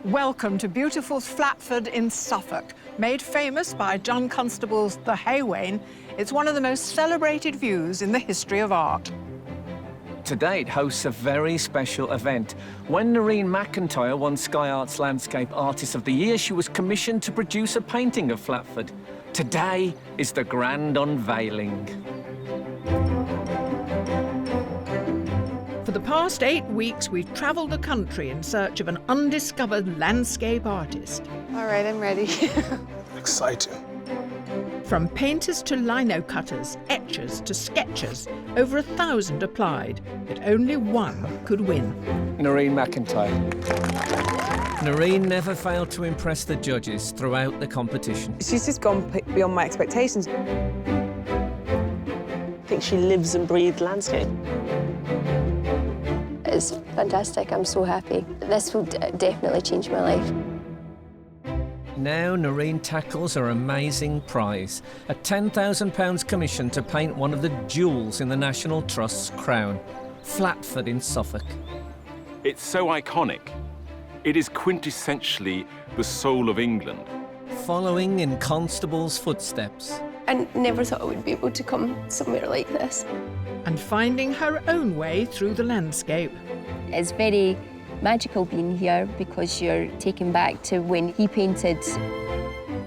Welcome to beautiful Flatford in Suffolk. Made famous by John Constable's The Wain, it's one of the most celebrated views in the history of art. Today it hosts a very special event. When Narine McIntyre won Sky Arts Landscape Artist of the Year, she was commissioned to produce a painting of Flatford. Today is the grand unveiling. For the past 8 weeks, we've travelled the country in search of an undiscovered landscape artist. All right, I'm ready. Exciting. From painters to lino cutters, etchers to sketchers, over 1,000 applied, but only one could win. Narine McIntyre. Narine never failed to impress the judges throughout the competition. She's just gone beyond my expectations. I think she lives and breathes landscape. It's fantastic. I'm so happy. This will definitely change my life. Now Narine tackles her amazing prize, a £10,000 commission to paint one of the jewels in the National Trust's crown, Flatford in Suffolk. It's so iconic. It is quintessentially the soul of England. Following in Constable's footsteps. I never thought I would be able to come somewhere like this. And finding her own way through the landscape. It's very magical being here because you're taken back to when he painted.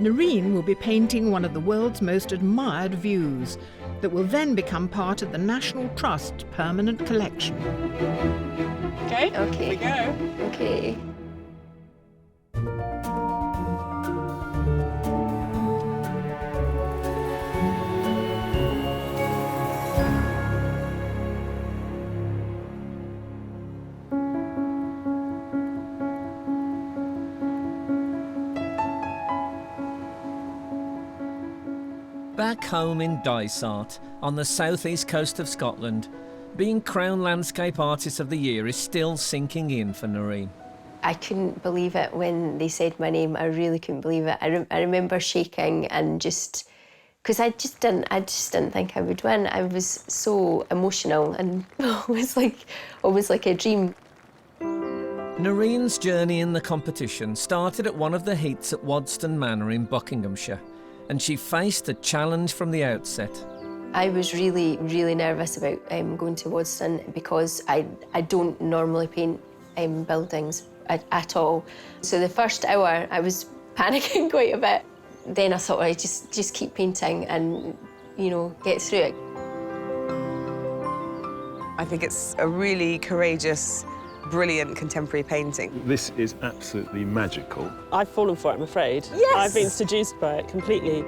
Narine will be painting one of the world's most admired views that will then become part of the National Trust's permanent collection. Okay, Okay. here we go. Okay. Back home in Dysart, on the southeast coast of Scotland, being crowned Landscape Artist of the Year is still sinking in for Narine. I couldn't believe it when they said my name. I really couldn't believe it. I remember shaking and just, because I just didn't think I would win. I was so emotional and it was like a dream. Narine's journey in the competition started at one of the heats at Wadston Manor in Buckinghamshire, and she faced a challenge from the outset. I was really, really nervous about going to Wadston because I don't normally paint buildings at all. So the first hour I was panicking quite a bit. Then I thought I'd just keep painting and, you know, get through it. I think it's a really courageous, brilliant contemporary painting. This is absolutely magical. I've fallen for it, I'm afraid. Yes! I've been seduced by it completely.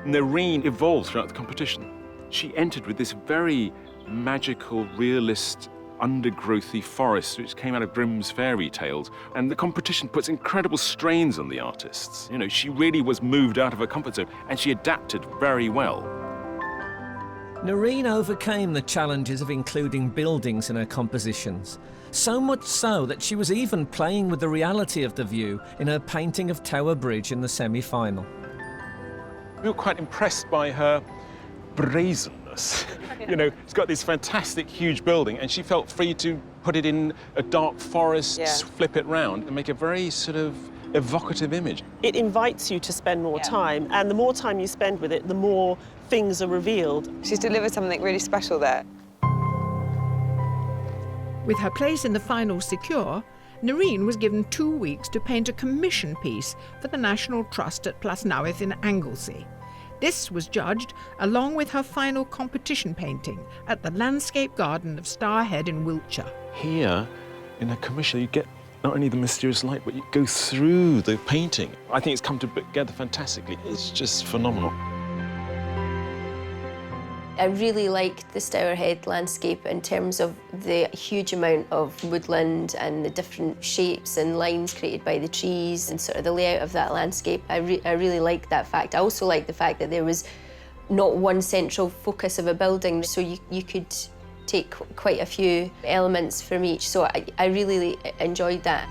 Narine evolved throughout the competition. She entered with this very magical, realist, undergrowthy forest which came out of Grimm's fairy tales. And the competition puts incredible strains on the artists. You know, she really was moved out of her comfort zone and she adapted very well. Narine overcame the challenges of including buildings in her compositions, so much so that she was even playing with the reality of the view in her painting of Tower Bridge in the semi-final. We were quite impressed by her brazenness. You know, it's got this fantastic, huge building, and she felt free to put it in a dark forest, flip it round, and make a very sort of evocative image. It invites you to spend more time, and the more time you spend with it, the more things are revealed. She's delivered something really special there. With her place in the final secure, Narine was given 2 weeks to paint a commission piece for the National Trust at Plasnowith in Anglesey. This was judged along with her final competition painting at the Landscape Garden of Stour Head in Wiltshire. Here, in a commission, you get not only the mysterious light, but you go through the painting. I think it's come together fantastically. It's just phenomenal. I really liked the Stour Head landscape in terms of the huge amount of woodland and the different shapes and lines created by the trees and sort of the layout of that landscape. I really liked that fact. I also liked the fact that there was not one central focus of a building, so you could take quite a few elements from each, so I really enjoyed that.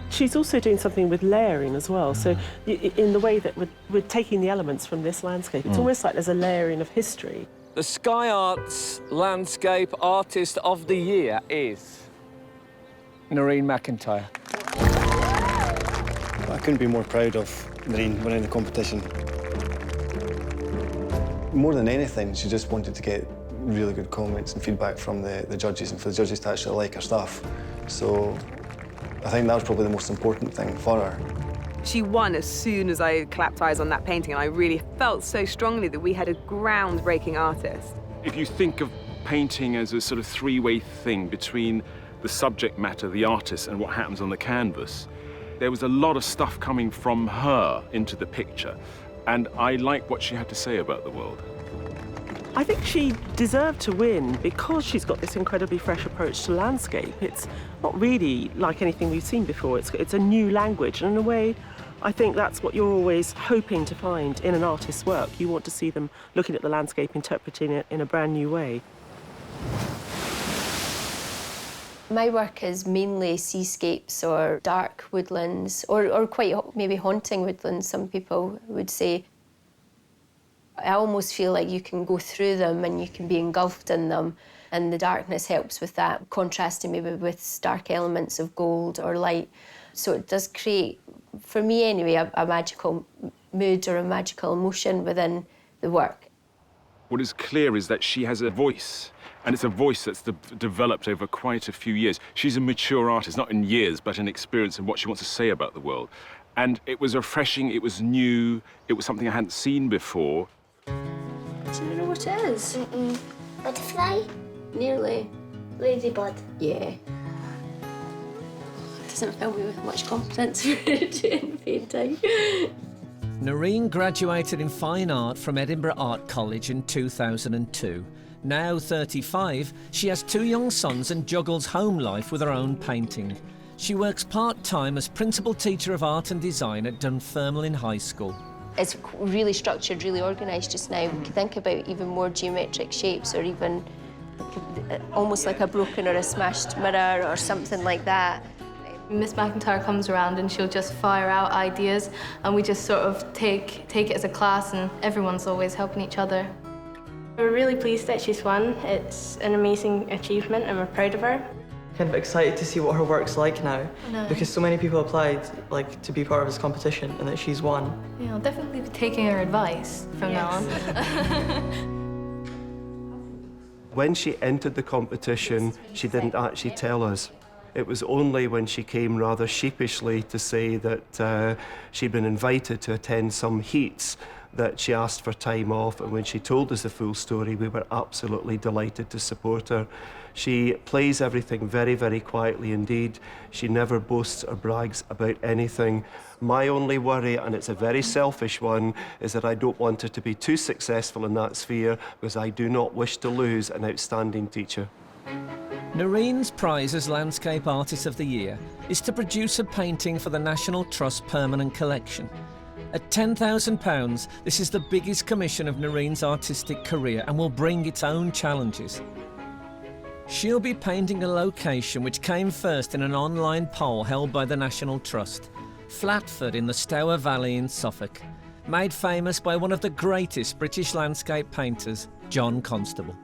She's also doing something with layering as well. So in the way that we're taking the elements from this landscape, it's almost like there's a layering of history. The Sky Arts Landscape Artist of the Year is Narine McIntyre. I couldn't be more proud of Narine winning the competition. More than anything, she just wanted to get really good comments and feedback from the judges, and for the judges to actually like her stuff. So I think that was probably the most important thing for her. She won as soon as I clapped eyes on that painting, and I really felt so strongly that we had a groundbreaking artist. If you think of painting as a sort of three-way thing between the subject matter, the artist, and what happens on the canvas, there was a lot of stuff coming from her into the picture, and I like what she had to say about the world. I think she deserved to win because she's got this incredibly fresh approach to landscape. It's not really like anything we've seen before. It's a new language, and in a way, I think that's what you're always hoping to find in an artist's work. You want to see them looking at the landscape, interpreting it in a brand new way. My work is mainly seascapes or dark woodlands, or quite maybe haunting woodlands, some people would say. I almost feel like you can go through them and you can be engulfed in them, and the darkness helps with that, contrasting maybe with stark elements of gold or light. So it does create, for me anyway, a magical mood or a magical emotion within the work. What is clear is that she has a voice, and it's a voice that's developed over quite a few years. She's a mature artist, not in years, but in experience and what she wants to say about the world. And it was refreshing, it was new, it was something I hadn't seen before. Do you know what it is? Butterfly? Nearly. Ladybird? Yeah. Doesn't fill me with much confidence for doing painting. Narine graduated in fine art from Edinburgh Art College in 2002. Now 35, she has 2 young sons and juggles home life with her own painting. She works part-time as principal teacher of art and design at Dunfermline High School. It's really structured, really organised just now. We can think about even more geometric shapes, or even almost like a broken or a smashed mirror or something like that. Miss McIntyre comes around and she'll just fire out ideas, and we just sort of take it as a class, and everyone's always helping each other. We're really pleased that she's won. It's an amazing achievement and we're proud of her. Kind of excited to see what her work's like now, No. because so many people applied to be part of this competition, and that she's won. Yeah, I'll definitely be taking her advice from now on. When she entered the competition, she didn't actually tell us. It was only when she came rather sheepishly to say that she'd been invited to attend some heats that she asked for time off, and when she told us the full story, we were absolutely delighted to support her. She plays everything very, very quietly indeed. She never boasts or brags about anything. My only worry, and it's a very selfish one, is that I don't want her to be too successful in that sphere, because I do not wish to lose an outstanding teacher. Narine's prize as Landscape Artist of the Year is to produce a painting for the National Trust Permanent Collection. At £10,000, this is the biggest commission of Narine's artistic career and will bring its own challenges. She'll be painting a location which came first in an online poll held by the National Trust, Flatford in the Stour Valley in Suffolk, made famous by one of the greatest British landscape painters, John Constable.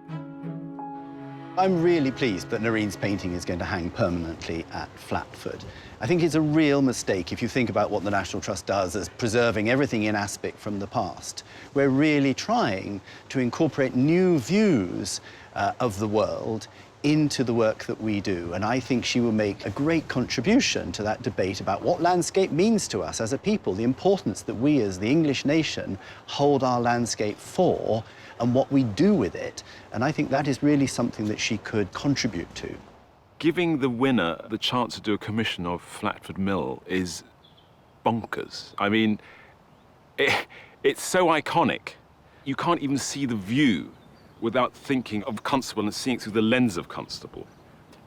I'm really pleased that Narine's painting is going to hang permanently at Flatford. I think it's a real mistake if you think about what the National Trust does as preserving everything in aspic from the past. We're really trying to incorporate new views of the world into the work that we do, and I think she will make a great contribution to that debate about what landscape means to us as a people, the importance that we as the English nation hold our landscape for, and what we do with it. And I think that is really something that she could contribute to. Giving the winner the chance to do a commission of Flatford Mill is bonkers. I mean, it's so iconic. You can't even see the view without thinking of Constable and seeing it through the lens of Constable.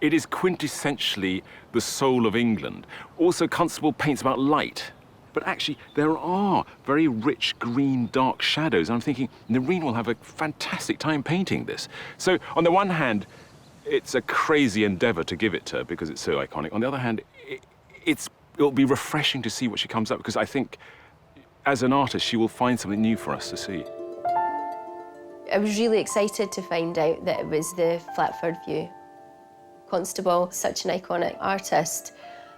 It is quintessentially the soul of England. Also, Constable paints about light, but actually there are very rich green, dark shadows. I'm thinking Narine will have a fantastic time painting this. So on the one hand, it's a crazy endeavor to give it to her because it's so iconic. On the other hand, it'll be refreshing to see what she comes up, because I think as an artist, she will find something new for us to see. I was really excited to find out that it was the Flatford view. Constable, such an iconic artist.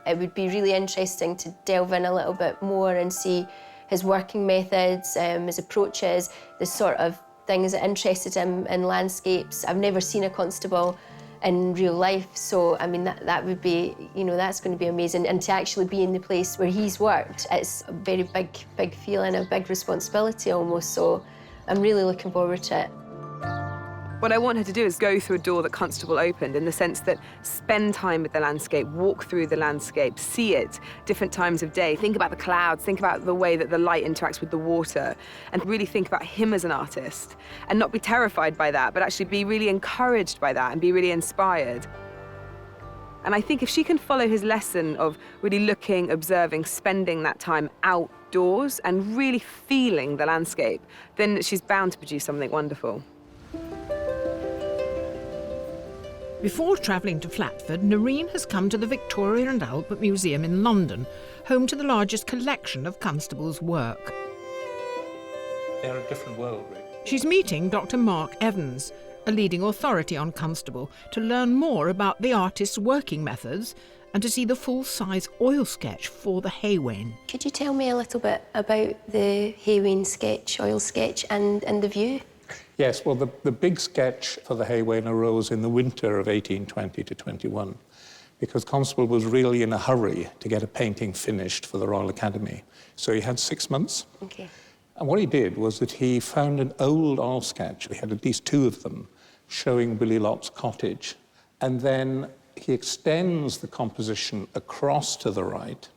It would be really interesting to delve in a little bit more and see his working methods, his approaches, the sort of things that interested him in landscapes. I've never seen a constable in real life, so I mean that would be, you know, that's going to be amazing. And to actually be in the place where he's worked, it's a very big feeling, a big responsibility almost, so I'm really looking forward to it. What I want her to do is go through a door that Constable opened, in the sense that spend time with the landscape, walk through the landscape, see it different times of day, think about the clouds, think about the way that the light interacts with the water, and really think about him as an artist, and not be terrified by that, but actually be really encouraged by that and be really inspired. And I think if she can follow his lesson of really looking, observing, spending that time outdoors and really feeling the landscape, then she's bound to produce something wonderful. Before travelling to Flatford, Narine has come to the Victoria and Albert Museum in London, home to the largest collection of Constable's work. They're a different world, really. She's meeting Dr. Mark Evans, a leading authority on Constable, to learn more about the artist's working methods and to see the full-size oil sketch for the Wain. Could you tell me a little bit about the Wain sketch, oil sketch, and the view? Yes, well, the big sketch for the Wain arose in the winter of 1820 to 21, because Constable was really in a hurry to get a painting finished for the Royal Academy. So he had 6 months. Okay. And what he did was that he found an old oil sketch, he had at least 2 of them, showing Willie Lott's cottage. And then he extends the composition across to the right.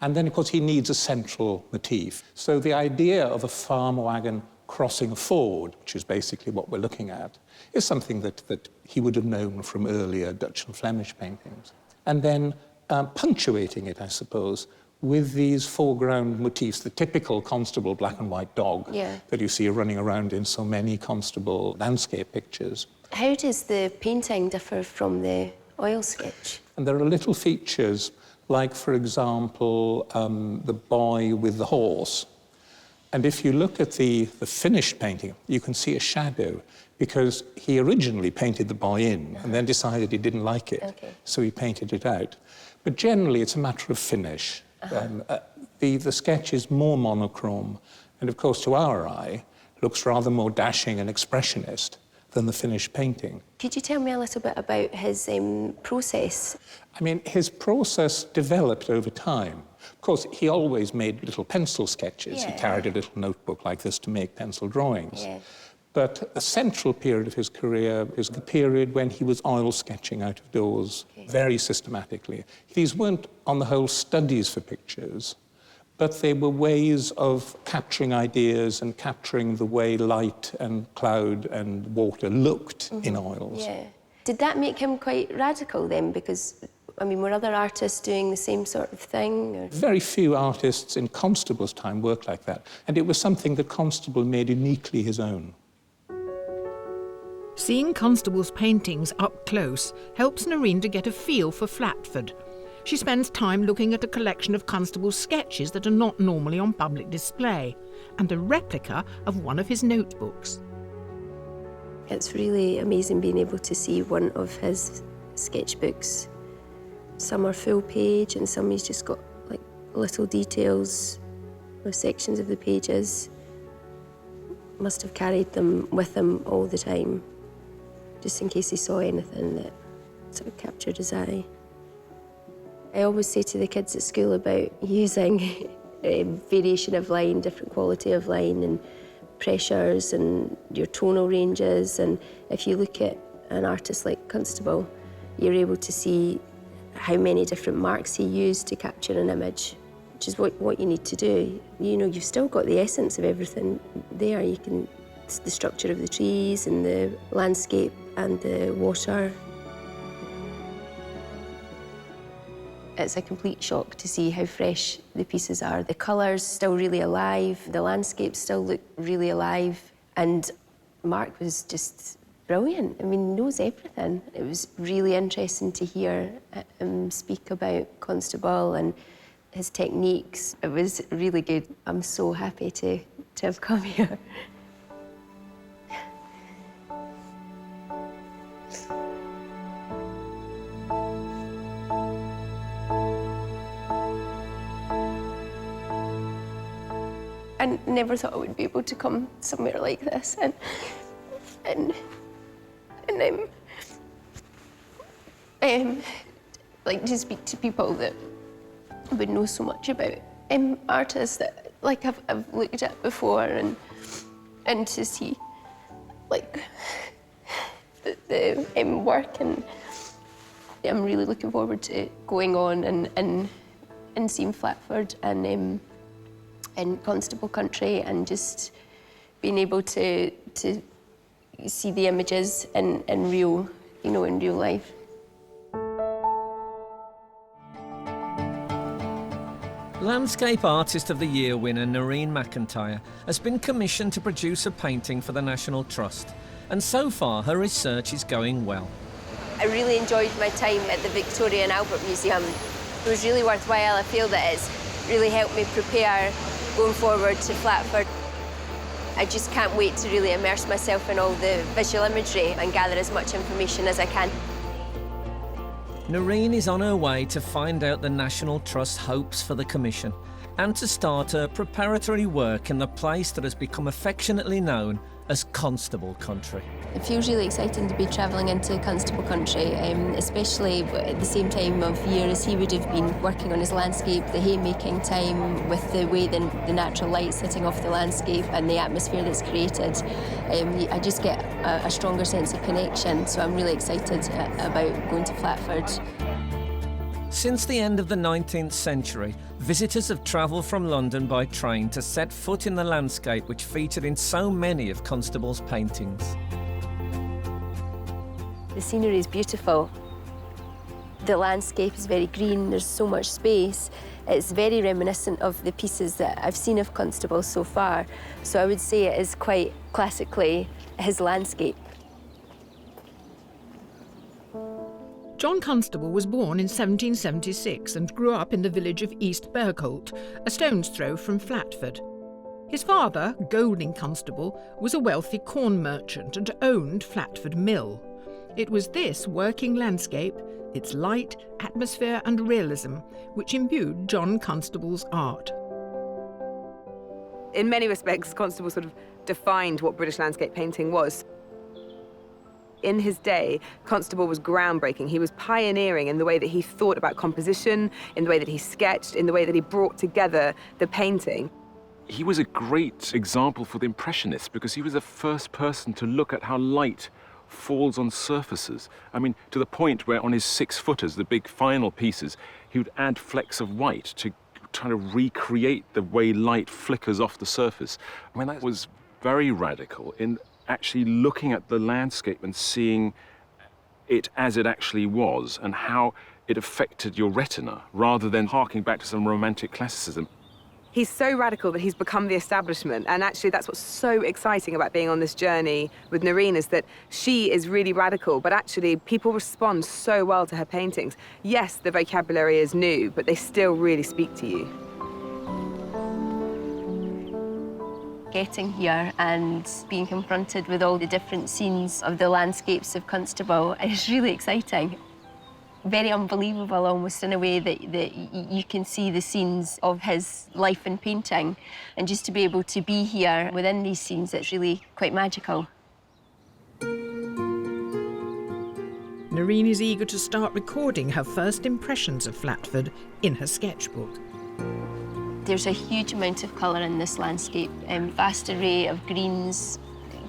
And then, of course, he needs a central motif. So the idea of a farm wagon crossing a ford, which is basically what we're looking at, is something that he would have known from earlier Dutch and Flemish paintings. And then punctuating it, I suppose, with these foreground motifs, the typical Constable black and white dog that you see running around in so many Constable landscape pictures. How does the painting differ from the oil sketch? And there are little features, like, for example, the boy with the horse. And if you look at the finished painting, you can see a shadow, because he originally painted the boy in and then decided he didn't like it, so he painted it out. But generally, it's a matter of finish. The sketch is more monochrome, and of course, to our eye, looks rather more dashing and expressionist than the finished painting. Could you tell me a little bit about his process? I mean, his process developed over time. Of course, he always made little pencil sketches. He carried a little notebook like this to make pencil drawings. But a central period of his career is the period when he was oil sketching out of doors very systematically. These weren't, on the whole, studies for pictures, but they were ways of capturing ideas and capturing the way light and cloud and water looked in oils. Did that make him quite radical then? Because, I mean, were other artists doing the same sort of thing? Or? Very few artists in Constable's time worked like that, and it was something that Constable made uniquely his own. Seeing Constable's paintings up close helps Narine to get a feel for Flatford. She spends time looking at a collection of Constable's sketches that are not normally on public display, and a replica of one of his notebooks. It's really amazing being able to see one of his sketchbooks. Some are full page and some he's just got like little details of sections of the pages. Must have carried them with him all the time, just in case he saw anything that sort of captured his eye. I always say to the kids at school about using variation of line, different quality of line and pressures and your tonal ranges. And if you look at an artist like Constable, you're able to see how many different marks he used to capture an image, which is what you need to do. You know, you've still got the essence of everything there. You can, the structure of the trees and the landscape and the water. It's a complete shock to see how fresh the pieces are. The colours still really alive, the landscapes still look really alive, and Mark was just brilliant. I mean, he knows everything. It was really interesting to hear him speak about Constable and his techniques. It was really good. I'm so happy to have come here. I never thought I would be able to come somewhere like this and like to speak to people that would know so much about artists that like I've looked at before, and to see like the work, and I'm really looking forward to going on and seeing Flatford and Constable country, and just being able to see the images in real, in real life. Landscape Artist of the Year winner Narine McIntyre has been commissioned to produce a painting for the National Trust, and so far her research is going well. I really enjoyed my time at the Victoria and Albert Museum. It was really worthwhile. I feel that it's really helped me prepare going forward to Flatford. I just can't wait to really immerse myself in all the visual imagery and gather as much information as I can. Narine is on her way to find out the National Trust's hopes for the commission and to start her preparatory work in the place that has become affectionately known as Constable country. It feels really exciting to be travelling into Constable country, especially at the same time of year as he would have been working on his landscape, the haymaking time, with the way the natural light hitting off the landscape and the atmosphere that's created. I just get a stronger sense of connection, so I'm really excited about going to Flatford. Since the end of the 19th century, visitors have travelled from London by train to set foot in the landscape which featured in so many of Constable's paintings. The scenery is beautiful. The landscape is very green, there's so much space. It's very reminiscent of the pieces that I've seen of Constable so far. So I would say it is quite classically his landscape. John Constable was born in 1776 and grew up in the village of East Bergholt, a stone's throw from Flatford. His father, Golding Constable, was a wealthy corn merchant and owned Flatford Mill. It was this working landscape, its light, atmosphere and realism, which imbued John Constable's art. In many respects, Constable sort of defined what British landscape painting was. In his day, Constable was groundbreaking. He was pioneering in the way that he thought about composition, in the way that he sketched, in the way that he brought together the painting. He was a great example for the Impressionists because he was the first person to look at how light falls on surfaces. I mean, to the point where on his 6-footers, the big final pieces, he would add flecks of white to try to recreate the way light flickers off the surface. I mean, that was very radical in actually looking at the landscape and seeing it as it actually was and how it affected your retina, rather than harking back to some romantic classicism. He's so radical that he's become the establishment, and actually that's what's so exciting about being on this journey with Narine, is that she is really radical, but actually people respond so well to her paintings. Yes, the vocabulary is new, but they still really speak to you. Getting here and being confronted with all the different scenes of the landscapes of Constable is really exciting. Very unbelievable, almost, in a way that you can see the scenes of his life in painting, and just to be able to be here within these scenes, it's really quite magical. Narine is eager to start recording her first impressions of Flatford in her sketchbook. There's a huge amount of colour in this landscape, vast array of greens,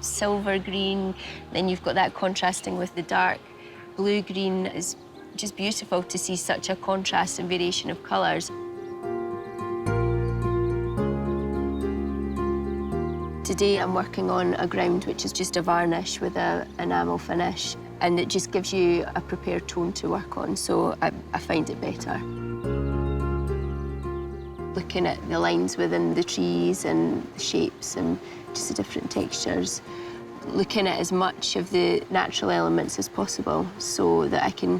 silver green, then you've got that contrasting with the dark blue-green. Is just beautiful to see such a contrast and variation of colours. Today I'm working on a ground which is just a varnish with an enamel finish, and it just gives you a prepared tone to work on, so I find it better. Looking at the lines within the trees and the shapes and just the different textures. Looking at as much of the natural elements as possible so that I can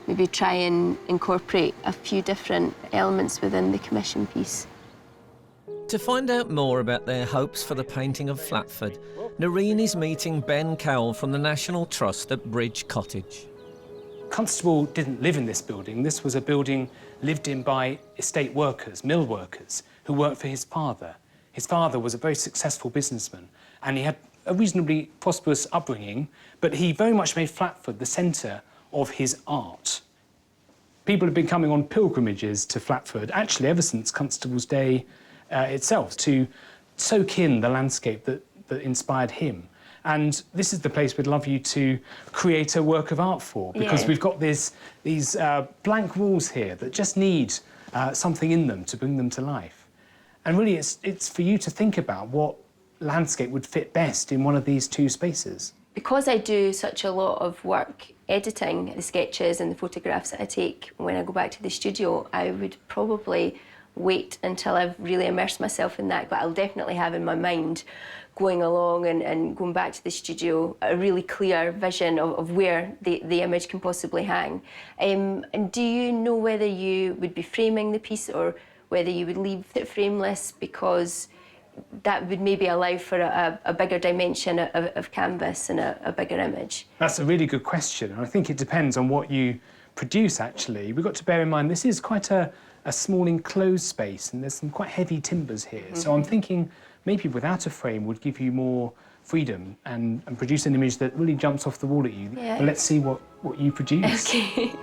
maybe try and incorporate a few different elements within the commission piece. To find out more about their hopes for the painting of Flatford, Narine is meeting Ben Cowell from the National Trust at Bridge Cottage. Constable didn't live in this building. This was a building lived in by estate workers, mill workers, who worked for his father. His father was a very successful businessman, and he had a reasonably prosperous upbringing, but he very much made Flatford the centre of his art. People have been coming on pilgrimages to Flatford, actually ever since Constable's day itself, to soak in the landscape that inspired him. And this is the place we'd love you to create a work of art for, because we've got these blank walls here that just need something in them to bring them to life. And really, it's for you to think about what landscape would fit best in one of these two spaces. Because I do such a lot of work editing the sketches and the photographs that I take when I go back to the studio, I would probably wait until I've really immersed myself in that, but I'll definitely have in my mind going along and going back to the studio a really clear vision of where the image can possibly hang. And do you know whether you would be framing the piece or whether you would leave it frameless, because that would maybe allow for a bigger dimension of canvas and a bigger image? That's a really good question. I think it depends on what you produce, actually. We've got to bear in mind this is quite a small enclosed space, and there's some quite heavy timbers here. So I'm thinking maybe without a frame would give you more freedom and produce an image that really jumps off the wall at you. Yeah. But let's see what you produce. Okay.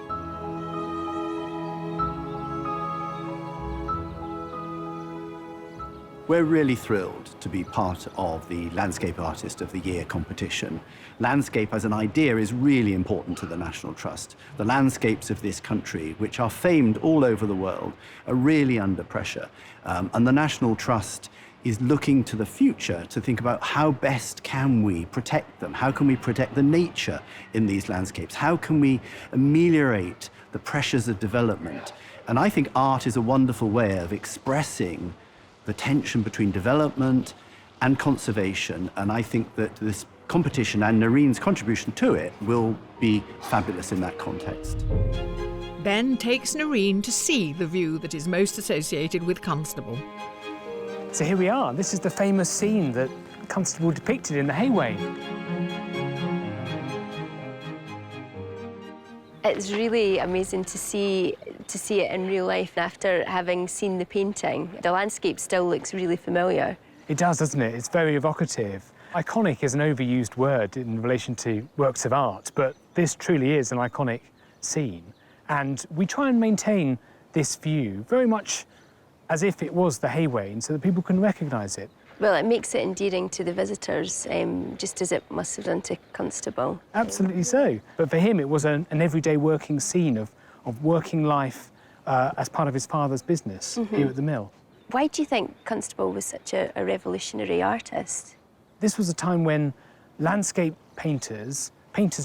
We're really thrilled to be part of the Landscape Artist of the Year competition. Landscape as an idea is really important to the National Trust. The landscapes of this country, which are famed all over the world, are really under pressure. And the National Trust is looking to the future to think about how best can we protect them? How can we protect the nature in these landscapes? How can we ameliorate the pressures of development? And I think art is a wonderful way of expressing the tension between development and conservation, and I think that this competition and Narine's contribution to it will be fabulous in that context. Ben takes Narine to see the view that is most associated with Constable. So here we are. This is the famous scene that Constable depicted in the hay wain. It's really amazing to see it in real life. After having seen the painting, the landscape still looks really familiar. It does, doesn't it? It's very evocative. Iconic is an overused word in relation to works of art, but this truly is an iconic scene. And we try and maintain this view very much as if it was the hay wain, so that people can recognise it. Well, it makes it endearing to the visitors, just as it must have done to Constable. Absolutely so. But for him, it was an everyday working scene of working life as part of his father's business here at the mill. Why do you think Constable was such a revolutionary artist? This was a time when landscape painters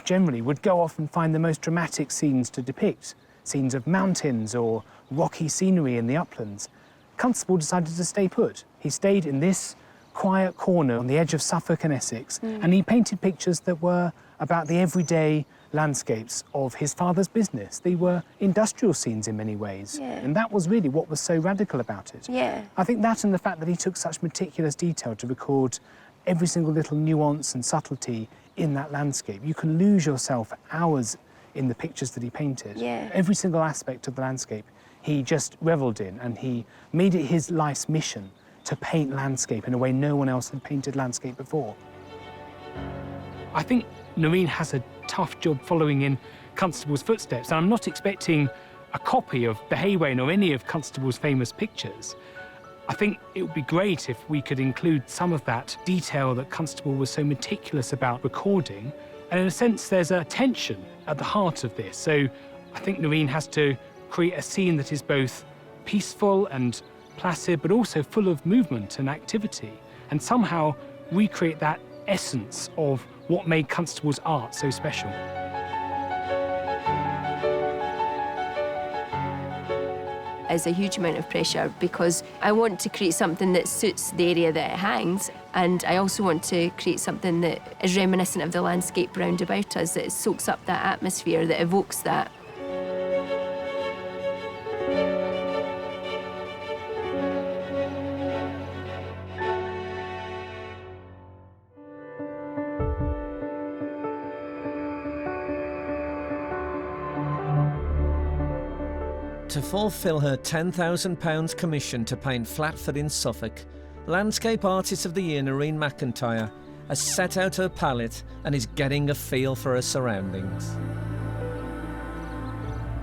generally, would go off and find the most dramatic scenes to depict, scenes of mountains or rocky scenery in the uplands. Constable decided to stay put. He stayed in this quiet corner on the edge of Suffolk and Essex, and he painted pictures that were about the everyday landscapes of his father's business. They were industrial scenes in many ways, and that was really what was so radical about it. I think that, and the fact that he took such meticulous detail to record every single little nuance and subtlety in that landscape. You can lose yourself hours in the pictures that he painted. Every single aspect of the landscape he just revelled in, and he made it his life's mission to paint landscape in a way no one else had painted landscape before. I think Narine has a tough job following in Constable's footsteps, and I'm not expecting a copy of the hay wain or any of Constable's famous pictures. I think it would be great if we could include some of that detail that Constable was so meticulous about recording, and in a sense there's a tension at the heart of this. So I think Narine has to create a scene that is both peaceful and placid, but also full of movement and activity, and somehow recreate that essence of what made Constable's art so special. Is a huge amount of pressure, because I want to create something that suits the area that it hangs, and I also want to create something that is reminiscent of the landscape round about us, that soaks up that atmosphere, that evokes that. To fulfil her £10,000 commission to paint Flatford in Suffolk, Landscape Artist of the Year Narine McIntyre has set out her palette and is getting a feel for her surroundings.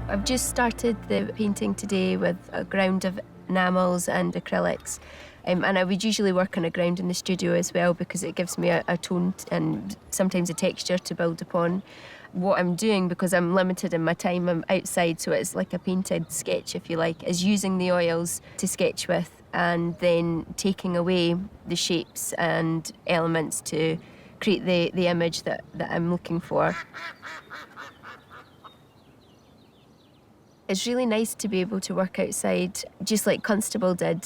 I've just started the painting today with a ground of enamels and acrylics. And I would usually work on a ground in the studio as well because it gives me a tone and sometimes a texture to build upon. What I'm doing, because I'm limited in my time, I'm outside, so it's like a painted sketch, if you like, is using the oils to sketch with and then taking away the shapes and elements to create the image that I'm looking for. It's really nice to be able to work outside, just like Constable did.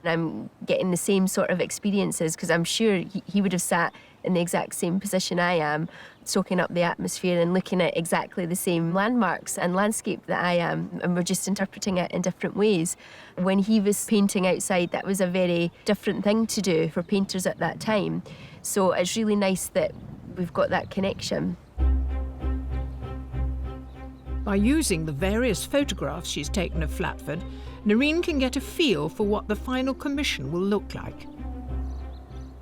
I'm getting the same sort of experiences because I'm sure he would have sat in the exact same position I am, soaking up the atmosphere and looking at exactly the same landmarks and landscape that I am, and we're just interpreting it in different ways. When he was painting outside, that was a very different thing to do for painters at that time. So it's really nice that we've got that connection. By using the various photographs she's taken of Flatford, Narine can get a feel for what the final commission will look like.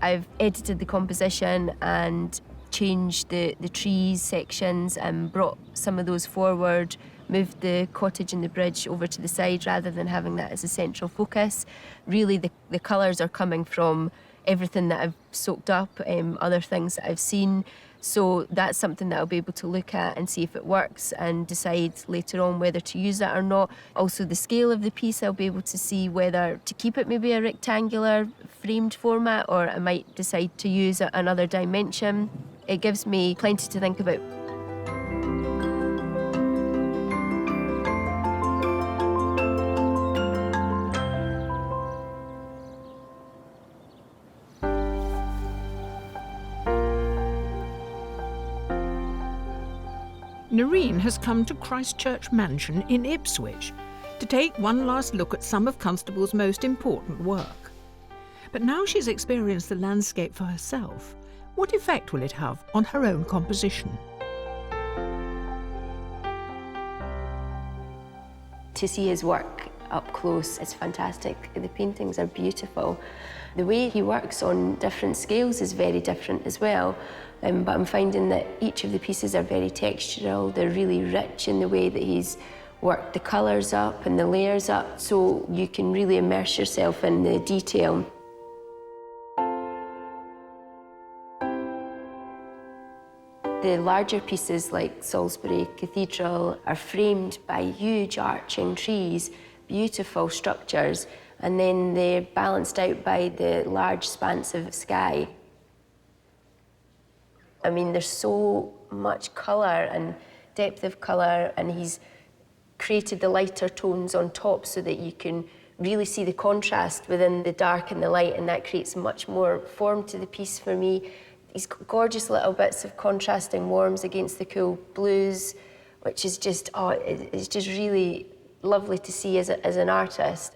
I've edited the composition and changed the trees sections and brought some of those forward, moved the cottage and the bridge over to the side rather than having that as a central focus. Really, the colours are coming from everything that I've soaked up, other things that I've seen. So that's something that I'll be able to look at and see if it works and decide later on whether to use that or not. Also, the scale of the piece, I'll be able to see whether to keep it maybe a rectangular framed format or I might decide to use another dimension. It gives me plenty to think about. Narine has come to Christchurch Mansion in Ipswich to take one last look at some of Constable's most important work. But now she's experienced the landscape for herself, what effect will it have on her own composition? To see his work up close is fantastic. The paintings are beautiful. The way he works on different scales is very different as well. But I'm finding that each of the pieces are very textural. They're really rich in the way that he's worked the colours up and the layers up, so you can really immerse yourself in the detail. The larger pieces like Salisbury Cathedral are framed by huge arching trees, beautiful structures, and then they're balanced out by the large expanse of sky. I mean, there's so much colour and depth of colour, and he's created the lighter tones on top so that you can really see the contrast within the dark and the light, and that creates much more form to the piece for me. These gorgeous little bits of contrasting warms against the cool blues, which is just, it's just really lovely to see as an artist.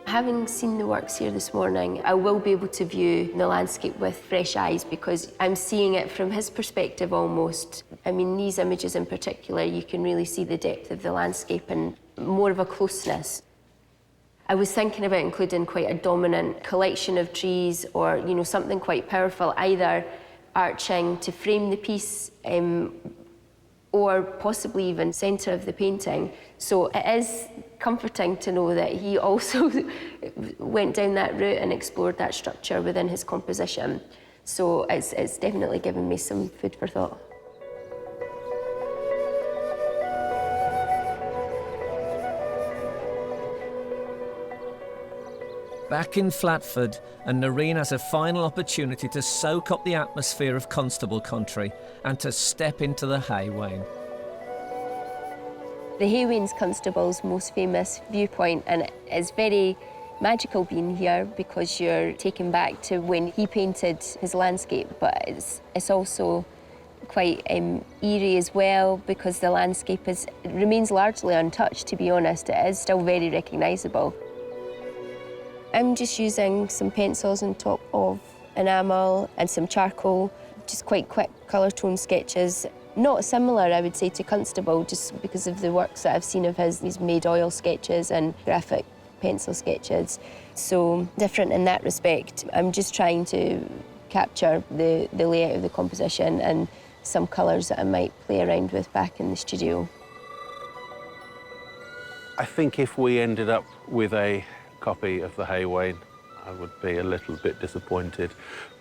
Having seen the works here this morning, I will be able to view the landscape with fresh eyes because I'm seeing it from his perspective almost. I mean, these images in particular, you can really see the depth of the landscape and more of a closeness. I was thinking about including quite a dominant collection of trees or, you know, something quite powerful, either arching to frame the piece or possibly even centre of the painting. So it is comforting to know that he also went down that route and explored that structure within his composition. So it's definitely given me some food for thought. Back in Flatford, and Narine has a final opportunity to soak up the atmosphere of Constable country and to step into the hay Wain. The hay Wain's Constable's most famous viewpoint, and it's very magical being here because you're taken back to when he painted his landscape, but it's also quite eerie as well because the landscape remains largely untouched, to be honest. It is still very recognisable. I'm just using some pencils on top of enamel and some charcoal, just quite quick colour tone sketches. Not similar, I would say, to Constable, just because of the works that I've seen of his. He's made oil sketches and graphic pencil sketches. So different in that respect. I'm just trying to capture the layout of the composition and some colours that I might play around with back in the studio. I think if we ended up with a copy of the Wain, I would be a little bit disappointed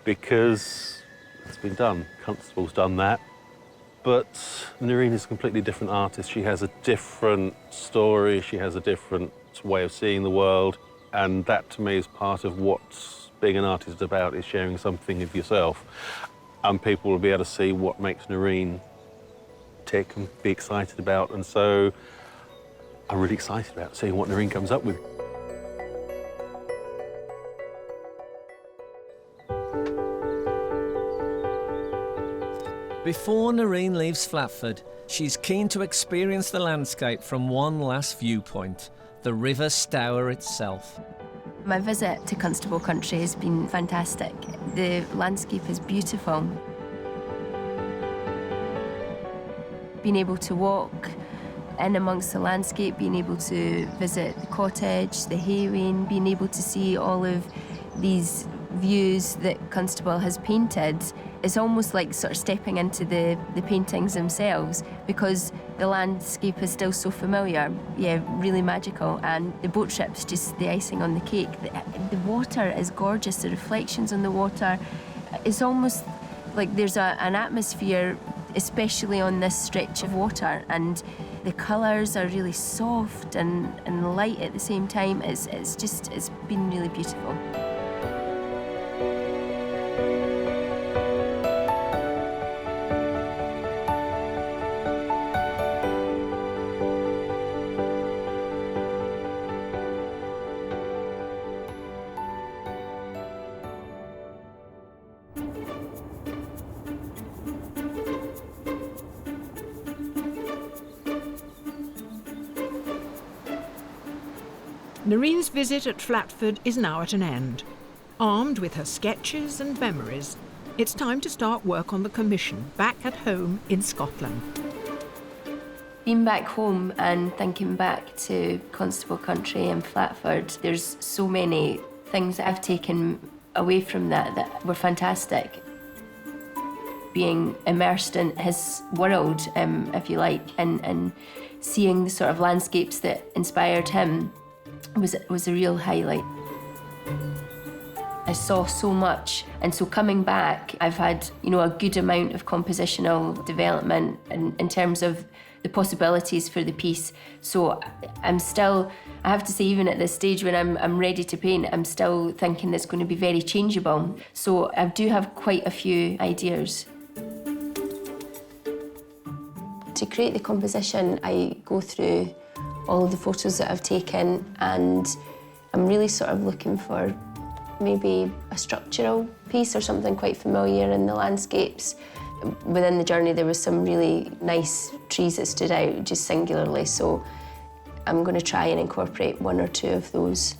because it's been done. Constable's done that. But Narine is a completely different artist. She has a different story, she has a different way of seeing the world, and that to me is part of what being an artist is about, is sharing something of yourself. And people will be able to see what makes Narine tick and be excited about. And so I'm really excited about seeing what Narine comes up with. Before Narine leaves Flatford, she's keen to experience the landscape from one last viewpoint, the River Stour itself. My visit to Constable country has been fantastic. The landscape is beautiful. Being able to walk in amongst the landscape, being able to visit the cottage, the Wain, being able to see all of these views that Constable has painted, it's almost like sort of stepping into the paintings themselves, because the landscape is still so familiar. Yeah, really magical. And the boat trip's just the icing on the cake. The water is gorgeous, the reflections on the water. It's almost like there's an atmosphere, especially on this stretch of water, and the colours are really soft and light at the same time. It's been really beautiful. Narine's visit at Flatford is now at an end. Armed with her sketches and memories, it's time to start work on the commission back at home in Scotland. Being back home and thinking back to Constable country and Flatford, there's so many things that I've taken away from that were fantastic. Being immersed in his world, if you like, and seeing the sort of landscapes that inspired him was a real highlight. I saw so much, and so coming back, I've had, a good amount of compositional development in terms of the possibilities for the piece. So I'm still, I have to say, even at this stage when I'm ready to paint, I'm still thinking it's going to be very changeable. So I do have quite a few ideas. To create the composition, I go through all of the photos that I've taken, and I'm really sort of looking for maybe a structural piece or something quite familiar in the landscapes. Within the journey, there was some really nice trees that stood out just singularly, so I'm going to try and incorporate one or two of those.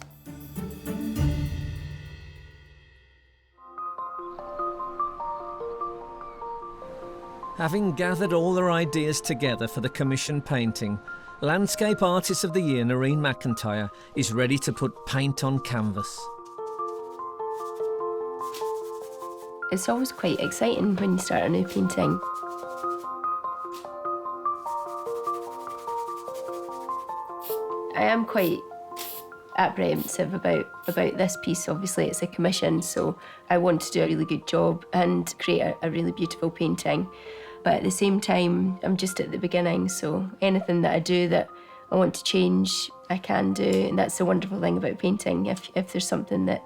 Having gathered all their ideas together for the commission painting, Landscape Artist of the Year Narine McIntyre is ready to put paint on canvas. It's always quite exciting when you start a new painting. I am quite apprehensive about this piece. Obviously, it's a commission, so I want to do a really good job and create a really beautiful painting. But at the same time, I'm just at the beginning, so anything that I do that I want to change, I can do. And that's the wonderful thing about painting. If there's something that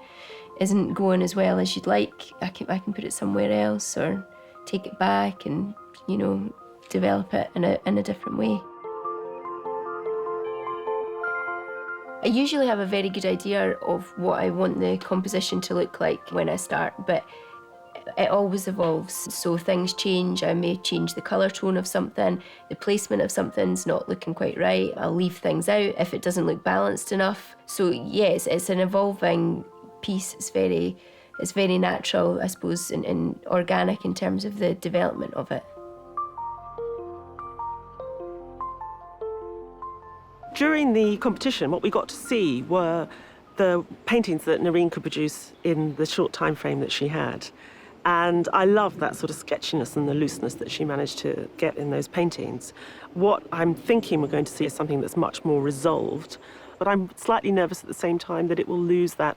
isn't going as well as you'd like, I can put it somewhere else or take it back and, develop it in a different way. I usually have a very good idea of what I want the composition to look like when I start, but it always evolves. So things change. I may change the colour tone of something, the placement of something's not looking quite right. I'll leave things out if it doesn't look balanced enough. So yes, it's an evolving piece. It's very natural, I suppose, and organic in terms of the development of it. During the competition, what we got to see were the paintings that Narine could produce in the short time frame that she had. And I love that sort of sketchiness and the looseness that she managed to get in those paintings. What I'm thinking we're going to see is something that's much more resolved, but I'm slightly nervous at the same time that it will lose that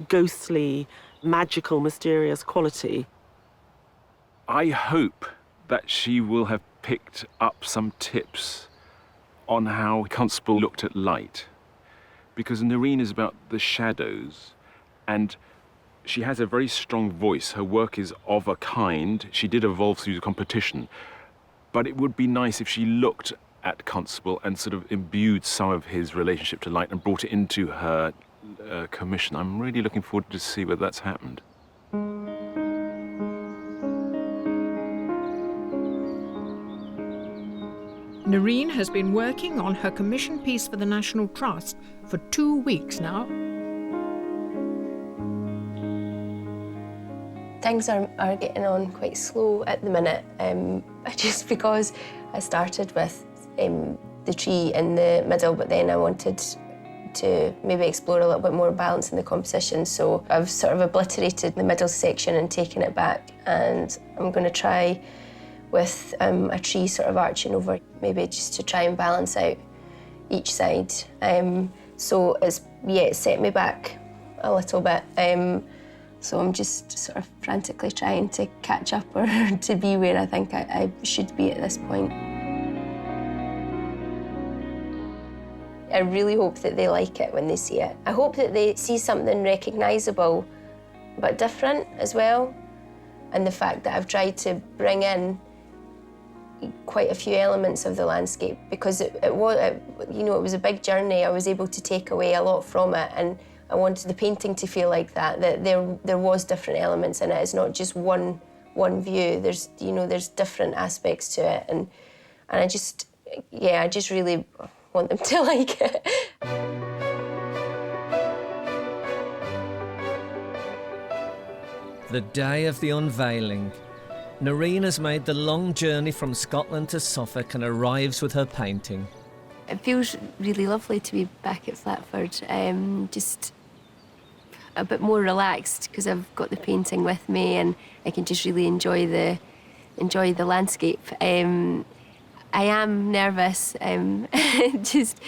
ghostly, magical, mysterious quality. I hope that she will have picked up some tips on how Constable looked at light, because Narine is about the shadows, and she has a very strong voice. Her work is of a kind. She did evolve through the competition, but it would be nice if she looked at Constable and sort of imbued some of his relationship to light and brought it into her commission. I'm really looking forward to see whether that's happened. Narine has been working on her commission piece for the National Trust for 2 weeks now. Things are getting on quite slow at the minute, just because I started with the tree in the middle, but then I wanted to maybe explore a little bit more balance in the composition, so I've sort of obliterated the middle section and taken it back, and I'm going to try with a tree sort of arching over, maybe just to try and balance out each side. So it's set me back a little bit. So I'm just sort of frantically trying to catch up or to be where I think I should be at this point. I really hope that they like it when they see it. I hope that they see something recognisable but different as well, and the fact that I've tried to bring in quite a few elements of the landscape, because it was a big journey. I was able to take away a lot from it, and I wanted the painting to feel like that there was different elements in it. It's not just one view. There's different aspects to it, and I just really want them to like it. The day of the unveiling. Narine has made the long journey from Scotland to Suffolk and arrives with her painting. It feels really lovely to be back at Flatford, just a bit more relaxed because I've got the painting with me and I can just really enjoy the landscape. I am nervous, just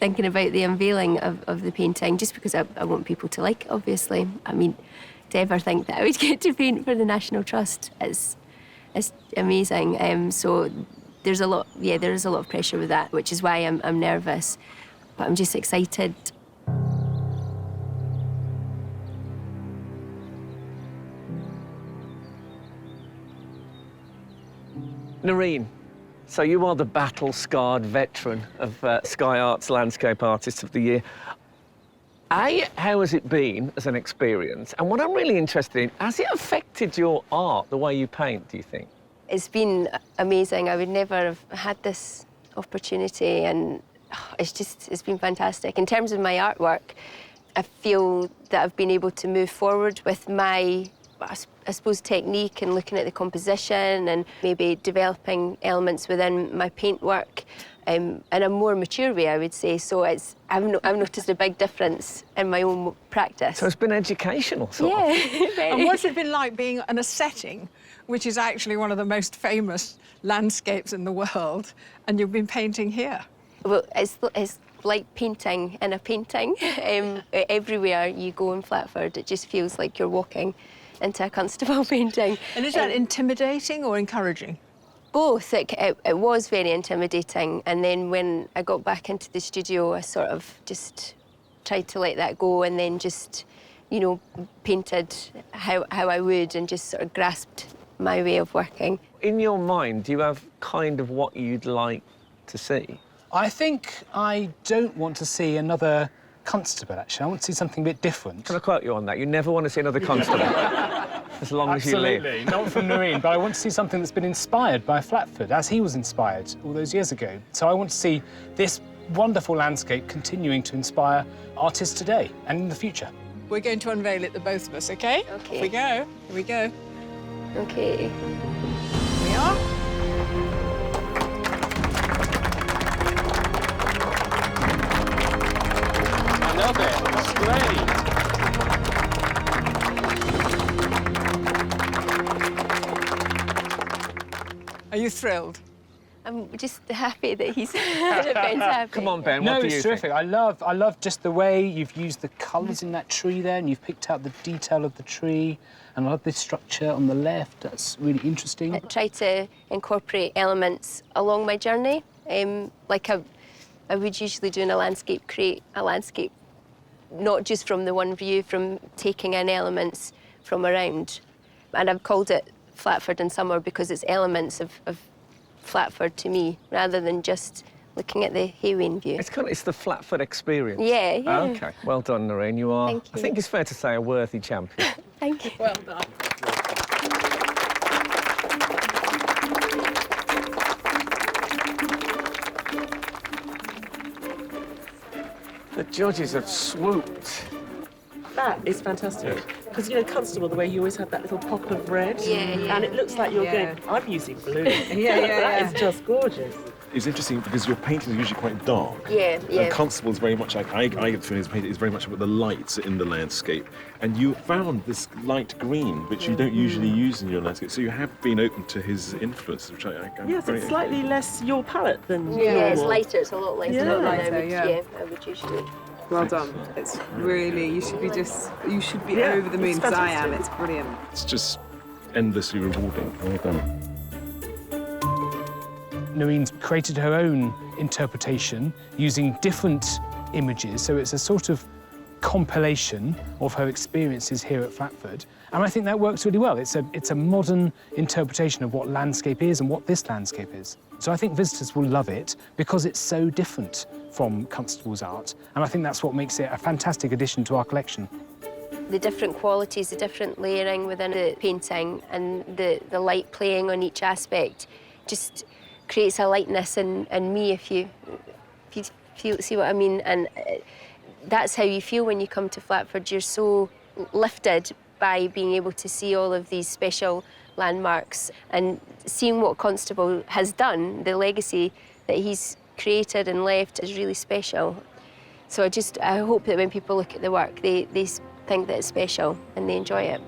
thinking about the unveiling of the painting, just because I want people to like it, obviously. I mean, to ever think that I would get to paint for the National Trust is amazing. So there is a lot of pressure with that, which is why I'm nervous, but I'm just excited. Narine, so you are the battle-scarred veteran of Sky Arts Landscape Artist of the Year. How has it been as an experience? And what I'm really interested in, has it affected your art, the way you paint, do you think? It's been amazing. I would never have had this opportunity, and it's been fantastic. In terms of my artwork, I feel that I've been able to move forward with my, I suppose, technique and looking at the composition and maybe developing elements within my paintwork in a more mature way, I would say. So I've noticed a big difference in my own practice. So it's been educational, sort of. And what's it been like being in a setting which is actually one of the most famous landscapes in the world, and you've been painting here? Well, it's like painting in a painting. Everywhere you go in Flatford, it just feels like you're walking into a Constable painting. And is that intimidating or encouraging? Both. It was very intimidating, and then when I got back into the studio, I sort of just tried to let that go, and then just, painted how I would, and just sort of grasped my way of working. In your mind, do you have kind of what you'd like to see? I think I don't want to see another Constable, actually. I want to see something a bit different. Can I quote you on that? You never want to see another Constable, as long as you live. Absolutely, not from Narine, but I want to see something that's been inspired by Flatford, as he was inspired all those years ago. So I want to see this wonderful landscape continuing to inspire artists today and in the future. We're going to unveil it, the both of us, OK? OK. Here we go. Here we go. OK. Here we are. I love it. It's great. Are you thrilled? I'm just happy that he's Ben's happy. Come on, Ben, No, what do you it's think? terrific. I love just the way you've used the colours in that tree there, and you've picked out the detail of the tree, and I love this structure on the left. That's really interesting. I try to incorporate elements along my journey, like I would usually do in a landscape, create a landscape, not just from the one view, from taking in elements from around. And I've called it Flatford in summer because it's elements of Flatford to me, rather than just looking at the Wain view. It's the Flatford experience. Yeah, yeah. OK, well done, Narine. You are, Thank you. I think it's fair to say, a worthy champion. Thank you. Well done. The judges have swooped. That is fantastic. Because, you know, Constable, the way you always have that little pop of red. Yeah, yeah. And it looks like you're going, I'm using blue. Yeah. That is just gorgeous. It's interesting because your paintings are usually quite dark. Yeah, yeah. And Constable is very much like, I get the feeling his painting is very much about the lights in the landscape. And you found this light green, which you don't usually use in your landscape. So you have been open to his influence, which I'm Yes, very it's slightly less your palette than Yeah, it's normal. lighter. It's a lot lighter Yeah. than Lighter, I would usually. Well done. It's really, you should be Yeah, over the moon, it's because I am. fantastic. It's brilliant. It's just endlessly rewarding. Well done. Narine's created her own interpretation using different images, so it's a sort of compilation of her experiences here at Flatford, and I think that works really well. It's a modern interpretation of what landscape is and what this landscape is. So I think visitors will love it because it's so different from Constable's art, and I think that's what makes it a fantastic addition to our collection. The different qualities, the different layering within the painting, and the light playing on each aspect just creates a lightness in me, if you see what I mean. And that's how you feel when you come to Flatford. You're so lifted by being able to see all of these special landmarks and seeing what Constable has done. The legacy that he's created and left is really special. So I hope that when people look at the work, they think that it's special and they enjoy it.